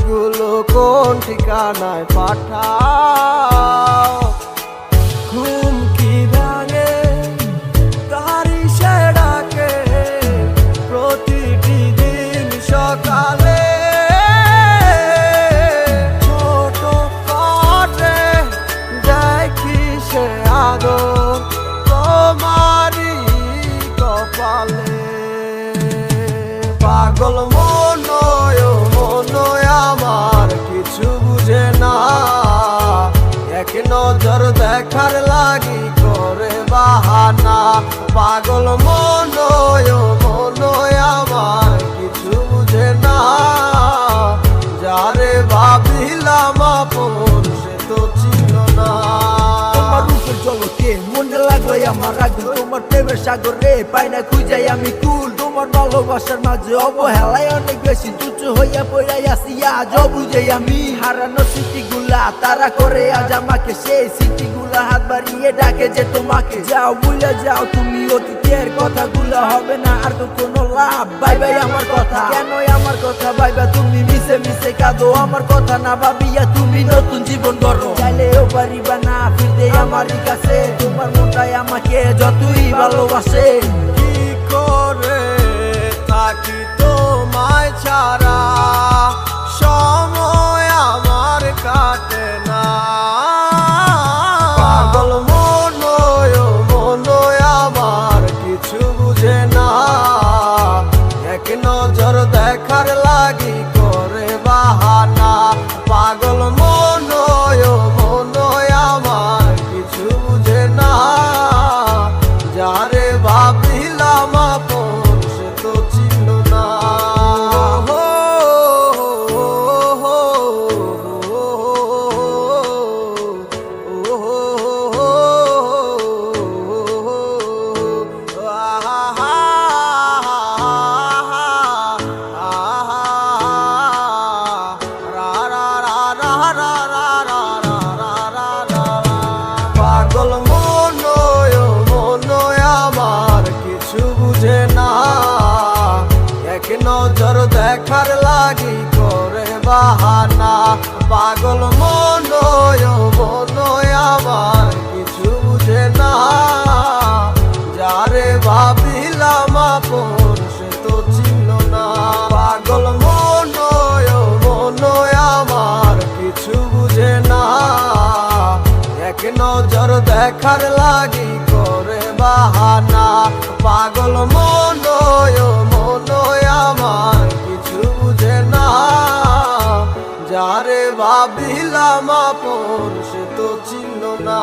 চিঠিগুলো কোন ঠিকানায় পাঠাও? ঘুম কি ভাঙে তারি সে ডাকে প্রতিটি দিন সকালে। ছোট কাটে দেখি সে আদর তোমারই কপালে। পাগল মনয় আমার কিছু বুঝে না, এক নজর দেখার লাগি করে বাহানা। পাগল মনয় আমার কিছু বুঝে না, যারে ভাবিলাম আপন সে তো ছিল না। তোমার রূপের জলকে মনে লাগলো আমার আগুন, তোমার প্রেমের সাগরে পাই না খুঁজাই আমি কুল। তোমার ভালোবাসার মাঝে অবহেলায় অনেক বেশি তুচ্ছ হইয়া পড়াই আসি আজ বুঝে আমি। হারানো স্মৃতিগুলা তারা করে আজ আমাকে, সেই স্মৃতিগুলা হাত বাড়িয়ে ডাকে যে তোমাকে। যাও ভুলে যাও তুমি অতীতের কথাগুলা, হবে না আর তো কোনো লাভ। বাই বাই আমার কথা, কেন আমার কথা ভাইবা তুমি মিশে মিশে কাঁদো? আমার কথা না ভাবিয়া তুমি নতুন জীবন গড়ো, চাইলেও পারিবা না ফিরতে আমারই কাছে। তোমার মনটাই আমাকে যতই ভালোবাসে। কি করে থাকি তোমায় ছাড়া, সময় আমার কাটে না। পাগল মনয় আমার কিছু বুঝে না, এক নজর দেখার লাগি করে বাহানা। পাগল মনয় আমার কিছু বুঝে না, যারে ভাবিলাম আপন সে তো ছিল না। পাগল মনয় আমার কিছু বুঝে না, এক নজর দেখার লাগি করে বাহানা। পাগল মনয় আমার কিছু বুঝে না, যারে ভাবিলাম আপন সে তো ছিল না। পাগল মনয় আমার কিছু বুঝে না, এক নজর দেখার লাগি করে বাহানা। পাগল মনয় আমার কিছু বুঝে না, যারে ভাবিলাম আপন সে তো ছিল না।